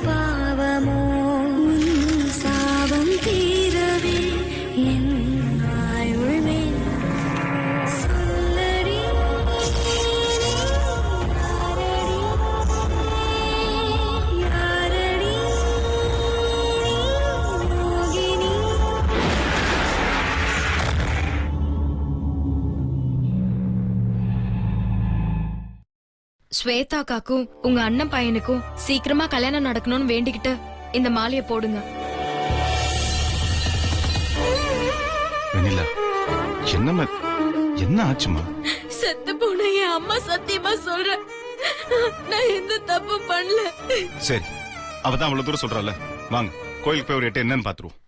பாவமோ உன் சாபம் தீரவே என் ஆயுள்மே சொல்லடி யாரடி மோகினி. ஸ்வேதா காக்கும் உங்க அண்ணன் பையனுக்கும் சீக்கிரமா கல்யாணம் நடக்கணும்னு வேண்டிக்கிட்டு இந்த மாலைய போடுங்க. வெண்ணிலா, என்ன ஆச்சுமா? செத்து போன என் அம்மா சத்தியமா சொல்ற, நான் எந்த தப்பு பண்ணல. சரி, அவதான் அவ்வளவு தூரம் சொல்றால, வாங்க கோயிலுக்கு போய் ஒரு எட்டு என்னன்னு பாத்துருவோம்.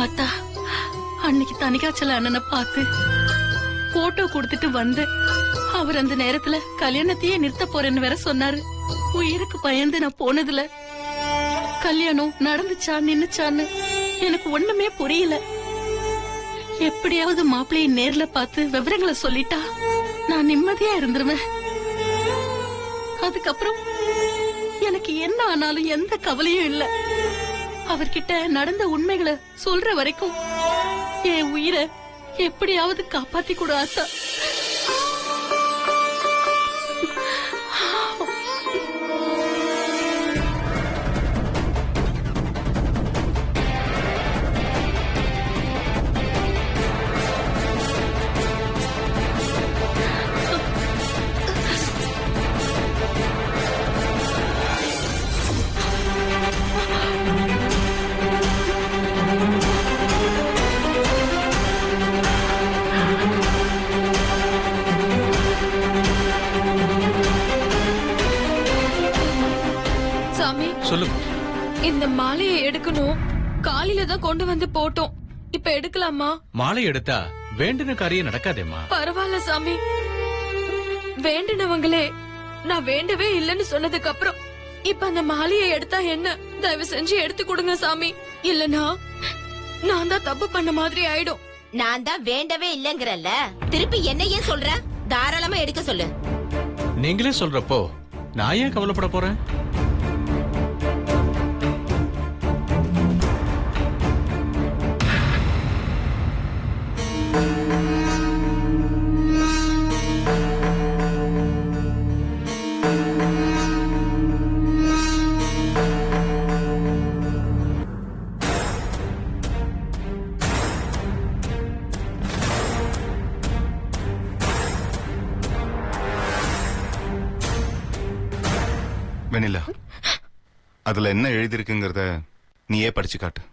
ஆத்தா, அன்னைக்கு தனிகாச்சல அண்ணனை பார்த்து போட்டோ கொடுத்துட்டு வந்து அவர் அந்த நேரத்துல கல்யாணத்தையே நிறுத்த போறேன்னு வேற சொன்னாரு. உயிருக்கு பயந்து நான் போனதுல கல்யாணம் நடந்துச்சா நின்னுச்சான்னு எனக்கு ஒண்ணுமே புரியல. எப்படியாவது மாப்பிள்ளையை நேர்ல பார்த்து விவரங்களை சொல்லிட்டா நான் நிம்மதியா இருந்துருவேன். அதுக்கப்புறம் எனக்கு என்ன ஆனாலும் எந்த கவலையும் இல்ல. அவர்கிட்ட நடந்த உண்மைகளை சொல்ற வரைக்கும் என் உயிரை எப்படியாவது காப்பாத்தி கூட ஆத்தா. சொல்லுங்க. இந்த மாலையை எடுக்கணும், காலையில தான் கொண்டு வந்து போட்டோம். இப்ப எடுக்கலாமா? மாலை எடுத்தா வேண்டின காரியம் நடக்காதேம்மா. பரவாயில்ல சாமி, வேண்டினவங்களே நான் வேண்டவே இல்லைன்னு சொன்னதுக்கு அப்புறம் இப்ப அந்த மாலையை எடுத்தா என்ன? தயவு செஞ்சு எடுத்து கொடுங்க சாமி, இல்லனா நான் தான் தப்பு பண்ண மாதிரி ஆயிடும். நான் தான் வேண்டவே இல்லங்கறல்ல, திருப்பி என்ன ஏன் சொல்ற? தாராளமா எடுக்க சொல்லு. நீங்களே சொல்றப்போ நான் ஏன் கவலைப்பட போறேன்? வெண்ணிலா, அதுல என்ன எழுதிருக்குங்கிறத நீயே படிச்சு காட்டு.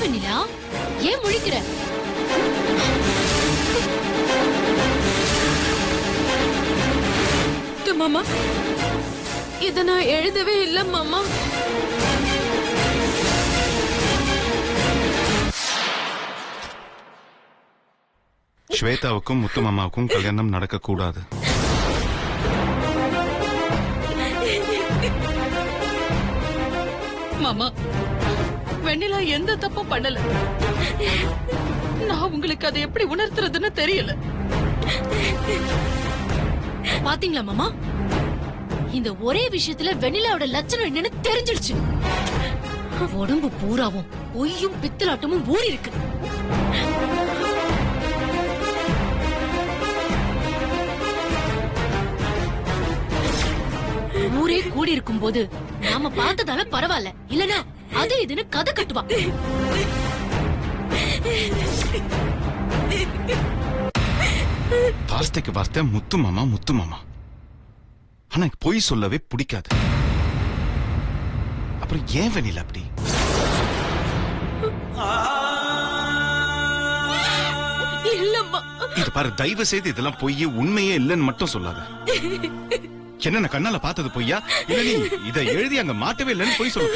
வெண்ணிலா, ஏன் முழிக்கிற? மாமா, இத நான் எழுதவே இல்ல மாமா. ஸ்வேதாவுக்கும் முத்து மாமாவுக்கும் கல்யாணம் நடக்க கூடாது. மாமா, வெண்ணிலா எந்த தப்பும் பண்ணல. நான் உங்களுக்கு அதை எப்படி உணர்த்துறதுன்னு தெரியல. பாத்தீங்களா மாமா, இந்த ஒரே விஷயத்துல வெண்ணிலாவோட லட்சணம் என்னன்னு தெரிஞ்சிடுச்சு. உடம்பு பூராவும் பொய்யும் பித்தலாட்டமும் ஊறி இருக்கு. ஊரே கூடி இருக்கும் போது நாம பார்த்ததால பரவாயில்ல, இல்லனா அது இதுன்னு கதை கட்டுவா. வார்த்தைக்கு வார்த்தை முத்து மாமா முத்து மாமா. ஆனா எனக்கு பொய் சொல்லவே பிடிக்காது. அப்புறம் ஏன் வெண்ணிலா அப்படி? இல்லம்மா. இது பாரு, தயவு செய்து இதெல்லாம் பொய்யே உண்மையே இல்லைன்னு மட்டும் சொல்லாத. என்ன நான் கண்ணால பார்த்தது பொய்யா, இல்ல நீ இதை எழுதி அங்க மாட்டவே இல்லைன்னு பொய் சொல்ல?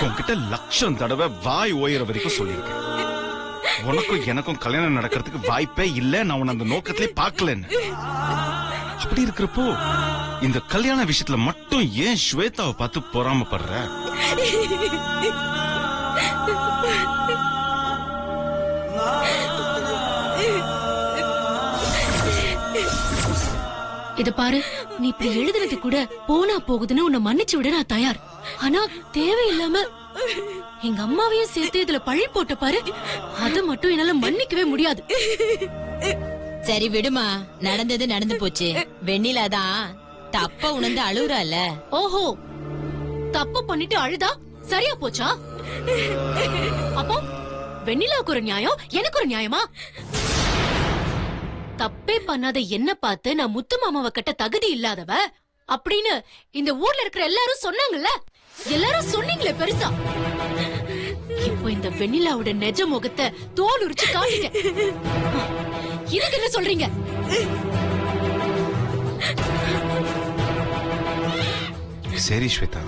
உன்கிட்ட லட்சம் தடவை வாய் ஓயிற வரைக்கும் சொல்லியிருக்கேன். உனக்கும் எனக்கும் கல்யாணம் நடக்கிறதுக்கு வாய்ப்பே இல்ல, நான் உன்னை அந்த நோக்கத்திலே பார்க்கலன்னு. அப்படி இருக்கிறப்போ இந்த கல்யாண விஷயத்துல மட்டும் ஏன் ஸ்வேதாவை பார்த்து பொறாமப்படுற? இத பாரு, நீ இப்படி எழுதுறது கூட போனா போகுதுன்னு உன்னை மன்னிச்சு விட நான் தயார். ஆனா தேவையில்லாம எங்க அம்மாவையும் சேர்த்து இதுல பழி போட்ட பாரு, அத மட்டும் என்னால மன்னிக்கவே முடியாது. சரி விடுமா, நடந்தது நடந்து போச்சு. வெண்ணிலா தான் தப்ப உணர்ந்து அழுகுறால. ஓஹோ, தப்பு பண்ணிட்டு அழுதா சரியா போச்சா? அப்போ வெண்ணிலாவுக்கு ஒரு நியாயம், எனக்கு ஒரு நியாயமா? தப்பே பண்ணாத என்ன பார்த்து நான் முத்து மாமாவை கட்ட தகுதி இல்லாதவ அப்படின்னு இந்த ஊர்ல இருக்கிற எல்லாரும் சொன்னாங்கல்ல, எல்லாரும் சொன்னீங்களே பெருசா. இப்போ இந்த வெண்ணிலாவோட நெஜ முகத்தை தோல் உரிச்சு காட்டிட்டேன். இதுக்கு என்ன சொல்றீங்க? சரி ஸ்வேதா,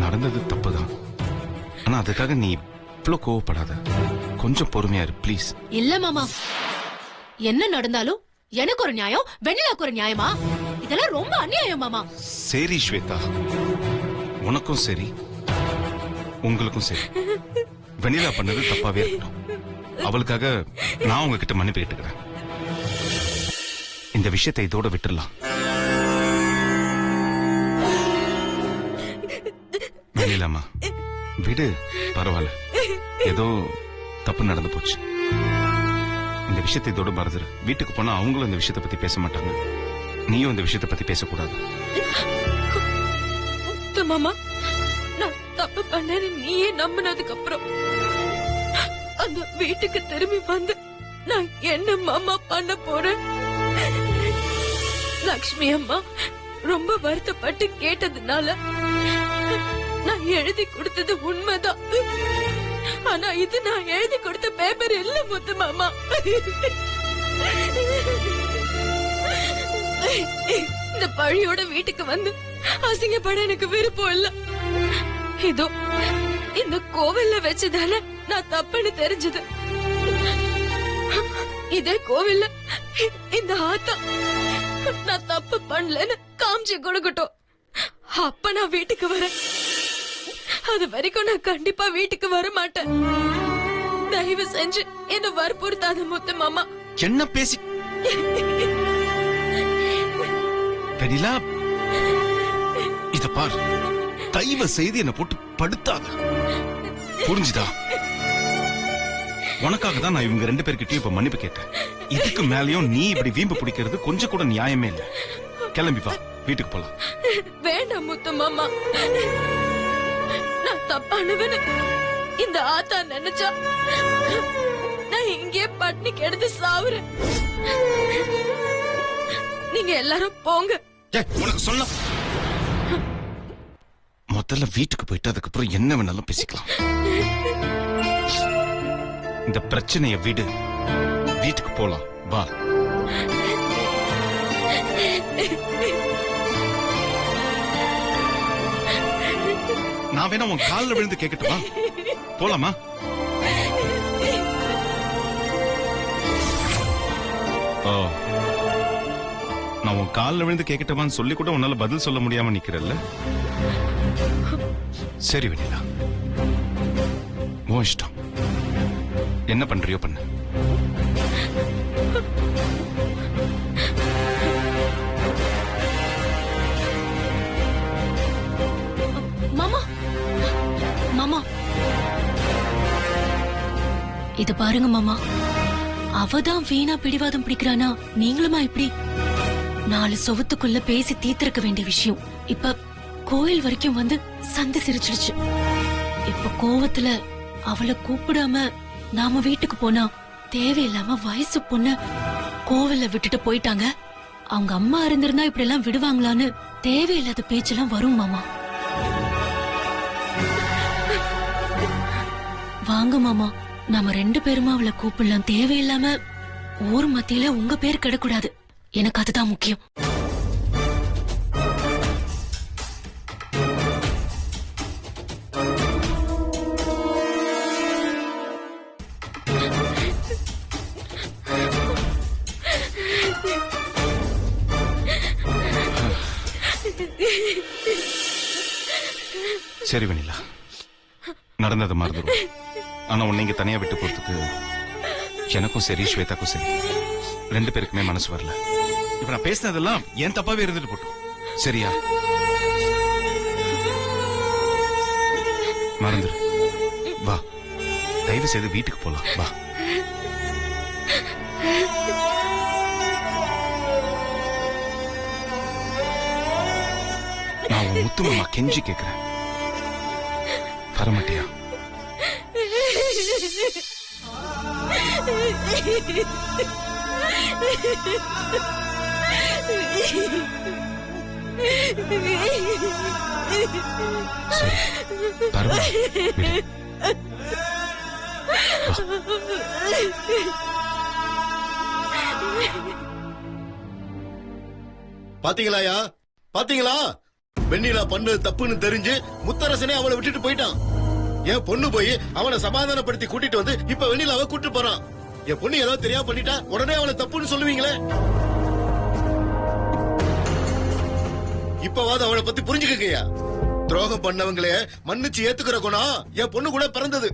நடந்தது தப்புதான். ஆனா அதுக்காக நீ இவ்வளவு கோவப்படாத. கொஞ்சம் பொறுமையா இரு ப்ளீஸ். இல்ல மாமா, என்ன நடந்தாலும் எனக்கு ஒரு நியாயம், வெண்ணிலாக்கு ஒரு நியாயமா? இதெல்லாம் ரொம்ப அநியாயம் மாமா. சரி ஸ்வேதா, உனக்கும் சரி உங்களுக்கும் சரி, வெண்ணிலா பண்ணது தப்பாவே இருக்கட்டும். அவளுக்காக நான் உங்ககிட்ட மன்னிப்பு கேட்டுக்கிறேன். இந்த விஷயத்தை இதோட விட்டுடலாம். வெண்ணிலாமா விடு, பரவாயில்ல, ஏதோ தப்பு நடந்து போச்சு. இந்த விஷயத்தை இதோட மறந்துரு. வீட்டுக்கு போனா அவங்களும் இந்த விஷயத்தை பத்தி பேச மாட்டாங்க. நீயும் இந்த விஷயத்தை பத்தி பேசக்கூடாது. மாமா, நான் தப்பு பண்ணேன்னு நீயே நம்பினதுக்கு அப்புறம் அந்த வீட்டுக்கு திரும்பி வந்து நான் என்ன மாமா பண்ண போறேன்? லக்ஷ்மி அம்மா ரொம்ப வருத்தப்பட்டு கேட்டதுனால நான் எழுதி கொடுத்தது உண்மைதான். ஆனா இது நான் எழுதி கொடுத்த பேப்பர் இல்ல முத்து மாமா. இந்த பழியோட வீட்டுக்கு வந்து அசிங்கப்பட எனக்கு விருப்பம் இல்ல. இதோ இந்த கோவில்ல வச்சுதானே நான் தப்புன்னு தெரிஞ்சது. இதே கோவில்ல இந்த ஆத்தா நான் தப்பு பண்ணலன்னு காமிச்சு கொடுக்கட்டும். அப்ப நான் வீட்டுக்கு வரேன். அது வரைக்கும் நான் கண்டிப்பா வீட்டுக்கு வர மாட்டேன். தயவு செஞ்சு என்ன வற்புறுத்தாத முத்து மாமா. என்ன பேசி வெண்ணிலா, இத பார், தயவு செய்து என்ன போட்டு படுத்தாத, புரிஞ்சுதா? உனக்காக தான் நான் இவங்க 2 பேர்கிட்டயும் இப்ப மன்னிப்பு கேட்டேன். இதுக்கு மேலயும் நீ இப்படி வீம்பு பிடிக்கிறது கொஞ்சம் கூட நியாயமே இல்ல. கிளம்பி வா, வீட்டுக்கு போலாம். வேண்டாம் முத்து மாமா, நான் தப்பானவனு இந்த ஆத்தா நினைச்சா நான் இங்கே பட்னி கிடந்து சாவுறேன். நீங்க எல்லாரும் போங்க. உனக்கு சொல்ல முதல்ல வீட்டுக்கு போயிட்டு அதுக்கப்புறம் என்ன வேணாலும் பேசிக்கலாம். இந்த பிரச்சனைய விடு, வீட்டுக்கு போலாம் வா. நான் வேணா உன் காலில் விழுந்து கேட்கட்டுமா? போலாமா? ஓ, நான் உன் காலில் விழுந்து கேட்கட்டுமான்னு சொல்லி கூட உன்னால பதில் சொல்ல முடியாம நிக்கிறல்ல? சரி வெண்ணிலா, உன் இஷ்டம். என்ன பண்றியோ பண்ணு. மாமா, மாமா, இத பாருங்க மாமா, அவதான் வீணா பிடிவாதம் பிடிக்கிறானா, நீங்களுமா இப்படி? 4 சொவத்துக்குள்ள பேசி தீர்த்திருக்க வேண்டிய விஷயம் இப்ப கோயில் வரைக்கும் வந்து சந்தி சிரிச்சிடுச்சு. இப்ப கோவத்துல அவளை கூப்பிடாம நாம வீட்டுக்கு போனா தேவையில்லாம வயசு பொண்ண கோவில்ல விட்டுட்டு போயிட்டாங்க. அவங்க அம்மா இருந்திருந்தா இப்படி எல்லாம் விடுவாங்களான்னு தேவையில்லாத பேச்செல்லாம் வரும் மாமா. வாங்க மாமா, நாம 2 பேருமா அவளை கூப்பிடலாம். தேவையில்லாம ஊர் மத்தியில உங்க பேர் கிடக்கூடாது. எனக்கு அதுதான் முக்கியம். சரி வெண்ணிலா, நடந்தது மறந்துடும். ஆனா உன்னை இங்க தனியா விட்டு போறதுக்கு எனக்கும் சரி ஸ்வேதாக்கும் சரி 2 பேருக்குமே மனசு வரல. இப்ப நான் பேசினதெல்லாம் என் தப்பாவே இருந்துட்டு போட்டோம், சரியா? மறந்துரு. வா, தயவு செய்து வீட்டுக்கு போலாம். வா. நான் உன் முத்து மாமா கெஞ்சி கேக்குறேன், வரமாட்டியா? சரி, பரவாயில்ல, விடு. பாத்தீங்களாயா, பாத்தீங்களா? வெண்ணிலா பண்ணு தப்புன்னு தெரிஞ்சு முத்தரசனே அவளை விட்டுட்டு போயிட்டான். என் பொண்ணு போய் அவனை சமாதானப்படுத்தி கூட்டிட்டு வந்து இப்ப வெண்ணிலாவை கூட்டு போறான். என் பொண்ணு ஏதாவது தெரியாம பண்ணிட்டா உடனே அவளை தப்புன்னு சொல்லுவீங்களே. இப்பவாது அவளை பத்தி புரிஞ்சுக்கங்கய்யா. துரோகம் பண்ணவங்களே மன்னிச்சு ஏத்துக்கிற குணம் என் பொண்ணு கூட பிறந்தது.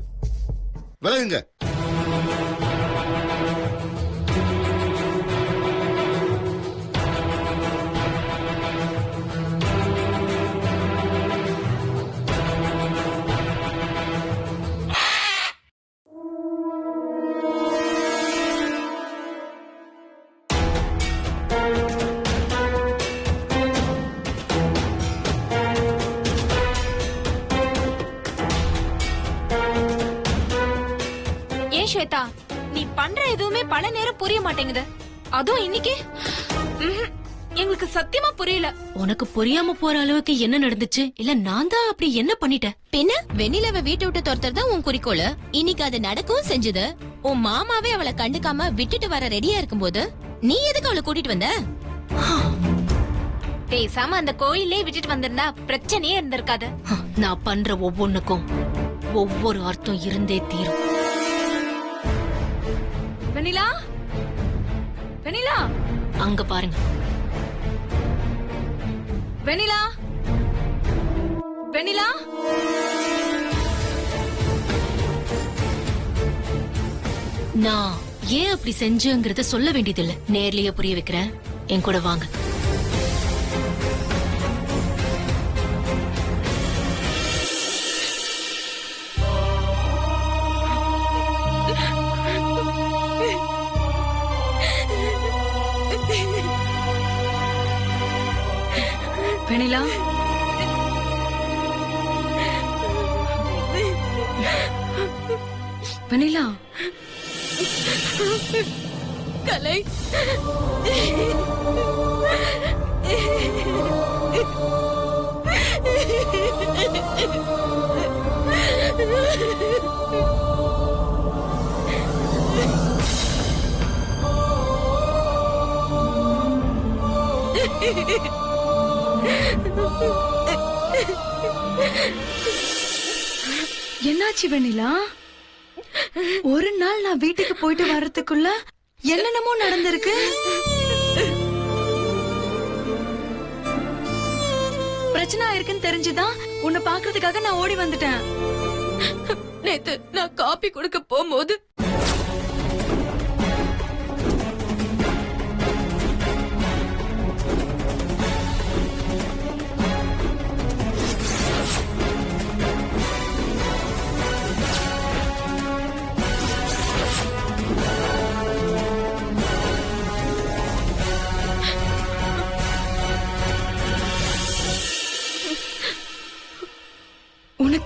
விலகுங்க. ஸ்வேதா, நீ பண்ற எதுவுமே பல நேரம் புரிய மாட்டேங்குது. அதுவும் இன்னைக்கு எங்களுக்கு சத்தியமா புரியல. உனக்கு புரியாம போற அளவுக்கு என்ன நடந்துச்சு? இல்ல நான் தான் அப்படி என்ன பண்ணிட்டேன்? பின்ன வெண்ணிலாவை வீட்டை விட்டு துரத்துறதா உன் குறிக்கோள். இன்னைக்கு அது நடக்கவும் செஞ்சது. உன் மாமாவே அவளை கண்டுக்காம விட்டுட்டு வர ரெடியா இருக்கும்போது நீ எதுக்கு அவளை கூட்டிட்டு வந்த? பேசாம அந்த கோயிலே விட்டுட்டு வந்திருந்தா பிரச்சனையே இருந்திருக்காது. நான் பண்ற ஒவ்வொன்னுக்கும் ஒவ்வொரு அர்த்தம் இருந்தே தீரும். வெண்ணிலா, வெண்ணிலா, அங்க பாருங்க. வெண்ணிலா, வெண்ணிலா. நான் ஏன் அப்படி செஞ்சேங்கிறத சொல்ல வேண்டியதில்லை. நேர்லயே புரிய வைக்கிறேன். என் கூட வாங்க. வெண்ணிலா, வெண்ணிலா. கலை, என்னாச்சு வெண்ணிலா? ஒரு நாள் நான் வீட்டுக்கு போயிட்டு வர்றதுக்குள்ள என்னென்னமோ நடந்திருக்கு. பிரச்சனை இருக்குன்னு தெரிஞ்சுதான் உன்னை பாக்குறதுக்காக நான் ஓடி வந்துட்டேன். நேத்து நான் காபி கொடுக்க போகும்போது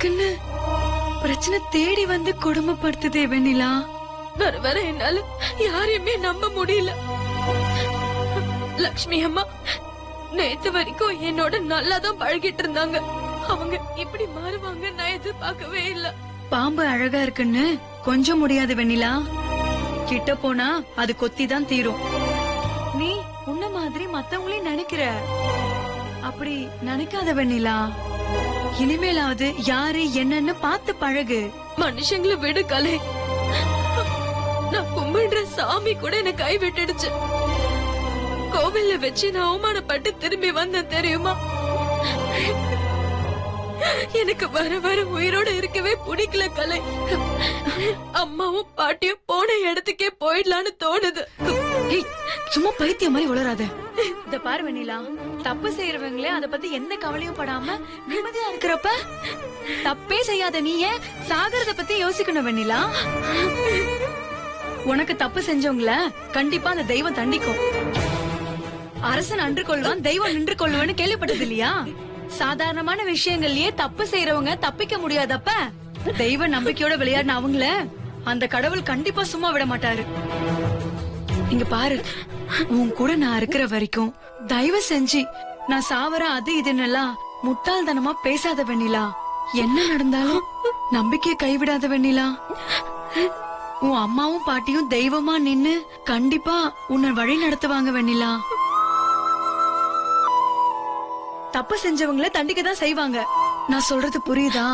உனக்குன்னு பிரச்சனை தேடி வந்து கொடுமைப்படுத்துதே வெண்ணிலா. வர வர என்னால யாரையுமே நம்ப முடியல. லக்ஷ்மி அம்மா நேத்து வரைக்கும் என்னோட நல்லாதான் பழகிட்டு இருந்தாங்க. அவங்க இப்படி மாறுவாங்க நான் எதிர்பார்க்கவே இல்ல. பாம்பு அழகா இருக்குன்னு கொஞ்சம் முடியாது வெண்ணிலா. கிட்ட போனா அது கொத்தி தான் தீரும். நீ உன்ன மாதிரி மத்தவங்களையும் நினைக்கிற. அப்படி நினைக்காத வெண்ணிலா. இனிமேலாவது யாரு என்னன்னு பார்த்து பழகு. மனுஷங்களை விடு கலை. நான் கும்பிடுற சாமி கூட என்ன கை விட்டுடுச்சு. கோவில்ல வச்சு நான் அவமானப்பட்டு திரும்பி வந்தேன் தெரியுமா? எனக்கு வர வர உயிரோட இருக்கவே பிடிக்கல கலை. அம்மாவும் பாட்டியும் போன இடத்துக்கே போயிடலான்னு தோணுது. ஏய், சும்மா பைத்தியம் மாதிரி உளராத. இத பாரு வெண்ணிலா, தப்பு செய்யறவங்களே அத பத்தி எந்த கவலையும் படாம நிம்மதியா இருக்கிறப்ப தப்பே செய்யாத நீ ஏன் சாகரத பத்தி யோசிக்கணும் வெண்ணிலா? உனக்கு தப்பு செஞ்சவங்கள கண்டிப்பா அந்த தெய்வம் தண்டிக்கும். அரசன் அன்று கொள்வான், தெய்வம் நின்று கொள்வான்னு கேள்விப்பட்டது இல்லையா? சாதாரணமான விஷயங்கள்லயே தப்பு செய்யறவங்க தப்பிக்க முடியாதப்ப தெய்வ நம்பிக்கையோட விளையாடின அவங்கள அந்த கடவுள் கண்டிப்பா சும்மா விட மாட்டாரு. இங்க பாரு, உன் கூட நான் இருக்கிற வரைக்கும் தயவு செஞ்சு நான் சாவர அது இதுன்னு எல்லாம் முட்டாள்தனமா பேசாத வெண்ணிலா. என்ன நடந்தாலும் நம்பிக்கையை கைவிடாத வெண்ணிலா. உன் அம்மாவும் பாட்டியும் தெய்வமா நின்னு கண்டிப்பா உன்னை வழி நடத்துவாங்க வெண்ணிலா. தப்பு செஞ்சவங்கள தண்டிக்க தான் செய்வாங்க. நான் சொல்றது புரியுதா?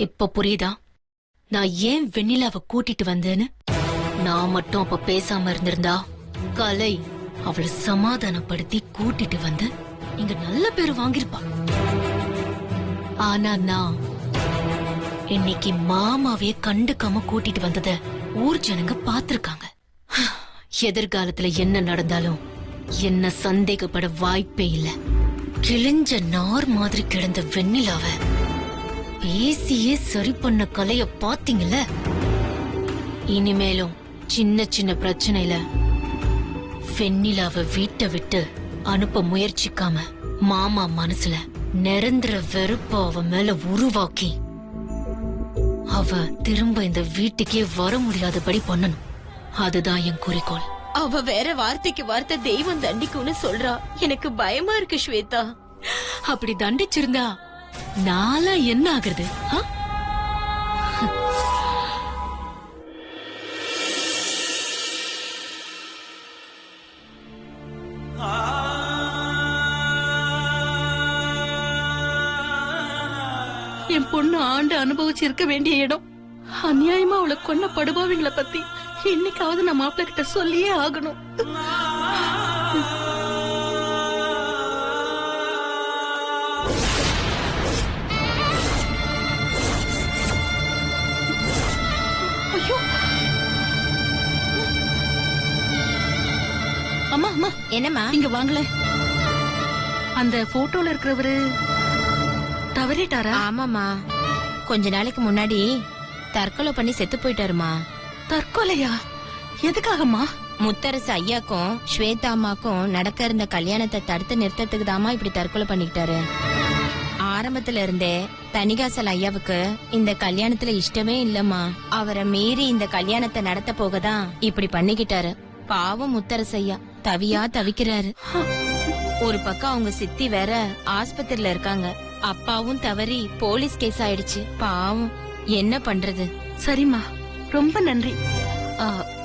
இப்ப புரியுதா நான் ஏன் வெண்ணிலாவை கூட்டிட்டு வந்தேன்னு? நான் மட்டும் அப்ப பேசாம இருந்திருந்தா கலை அவளை சமாதானப்படுத்தி கூட்டிட்டு வந்து இங்க நல்ல பேரு வாங்கிருப்பா. ஆனா நான் இன்னைக்கு மாமாவே கண்டுக்காம கூட்டிட்டு வந்தத ஊர் ஜனங்க பாத்திருக்காங்க. எதிர்காலத்துல என்ன நடந்தாலும் என்ன சந்தேகப்பட வாய்ப்பே இல்ல. கிழிஞ்ச நார் மாதிரி கிடந்த வெண்ணிலாவ பேசியே சரி பண்ண கலைய பாத்தீங்கல்ல. இனிமேலும் சின்ன சின்ன பிரச்சனையில வெண்ணிலாவ வீட்டை விட்டு அனுப்ப முயற்சிக்காம மாமா மனசுல நிரந்தர வெறுப்ப அவ மேல உருவாக்கி அவ திரும்ப இந்த வீட்டுக்கே வர முடியாதபடி பண்ணணும். அதுதான் என் குறிக்கோள். அவ வேற வார்த்தைக்கு வார்த்தை தெய்வம் தண்டிக்கும்னு சொல்றா. எனக்கு பயமா இருக்கு ஸ்வேதா. அப்படி தண்டிச்சிருந்தா நாளா என்ன ஆகுறது? என் பொண்ணு ஆண்டு அனுபவிச்சு இருக்க வேண்டிய இடம். அநியாயமா அவளை கொன்ன படுபாவிங்களை பத்தி இன்னைக்காவது நான் மாப்பிள்ள கிட்ட சொல்லியே ஆகணும். ஐயோ அம்மா அம்மா என்னம்மா? இங்க வாங்கல. அந்த போட்டோல இருக்கிறவரு தவறிட்டாரா? ஆமாமா, கொஞ்ச நாளைக்கு முன்னாடி தற்கொலை பண்ணி செத்து போயிட்டாருமா. தற்கொலையா? எதுக்காகம்மா? முத்தரசு ஐயாக்கும் ஸ்வேதா அம்மாக்கும் நடக்க இருந்த கல்யாணத்தை தடுத்து நிறுத்தத்துக்கு தாமா இப்படி தற்கொலை பண்ணிக்கிட்டாரு. ஆரம்பத்துல இருந்தே தணிகாசல் ஐயாவுக்கு இந்த கல்யாணத்துல இஷ்டமே இல்லம்மா. அவரை மீறி இந்த கல்யாணத்தை நடத்த போகதான் இப்படி பண்ணிக்கிட்டாரு. பாவம் முத்தரசு ஐயா தவியா தவிக்கிறாரு. ஒரு பக்கம் அவங்க சித்தி வேற ஆஸ்பத்திரியில இருக்காங்க. அப்பாவும் தவறி போலீஸ் கேஸ் ஆயிடுச்சு. பாவம், என்ன பண்றது? சரிம்மா, ரொம்ப நன்றி.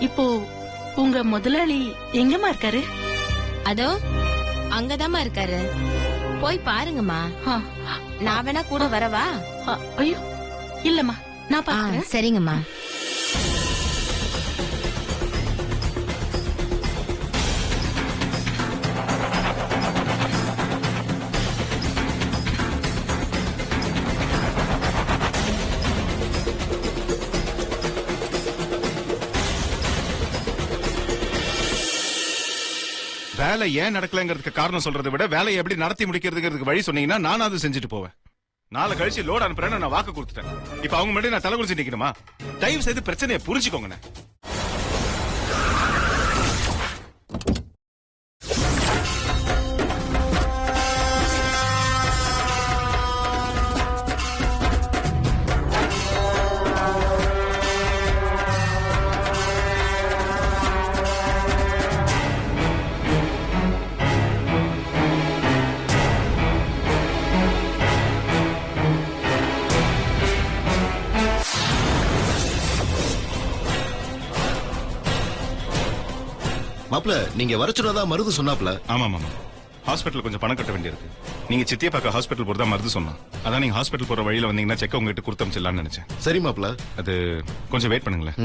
இப்போ உங்க முதலாளி எங்கம்மா இருக்காரு? அதோ அங்கதாம்மா இருக்காரு. போய் பாருங்கம்மா. நான் வேணா கூட வரவா? ஐயோ இல்லம்மா, நான் பாக்குறேன். சரிங்கம்மா. வேலை ஏன் நடக்கலங்கிறதுக்கு காரணம் சொல்றதை விட வேலையை எப்படி நடத்தி முடிக்கிறதுங்கிறதுக்கு வழி சொன்னீங்கன்னா நானும் அதை செஞ்சுட்டு போவேன். நாளை கழிச்சு லோட் அனுப்புறேன்னு நான் வாக்கு கொடுத்துட்டேன். இப்ப அவங்க முன்னாடி நான் தலை குறிச்சு நிக்கணுமா? தயவு செய்து பிரச்சனையை புரிஞ்சுக்கோங்க. மாப்ள நீங்க வர சொன்னதா மருது சொன்னாப்ல. ஆமா மாமா, ஹாஸ்பிட்டல் கொஞ்சம் பணம் கட்ட வேண்டியிருக்கு. நீங்க சித்தியை பார்க்க ஹாஸ்பிட்டல் போறதா மருந்து சொன்னா. அதான் நீங்க ஹாஸ்பிட்டல் போற வழியில வந்தீங்கன்னா செக் உங்ககிட்ட கொடுத்தமிச்சிடலாம்னு நினைச்சேன். சரி மாப்ள. அது கொஞ்சம் வெயிட் பண்ணுங்களேன்.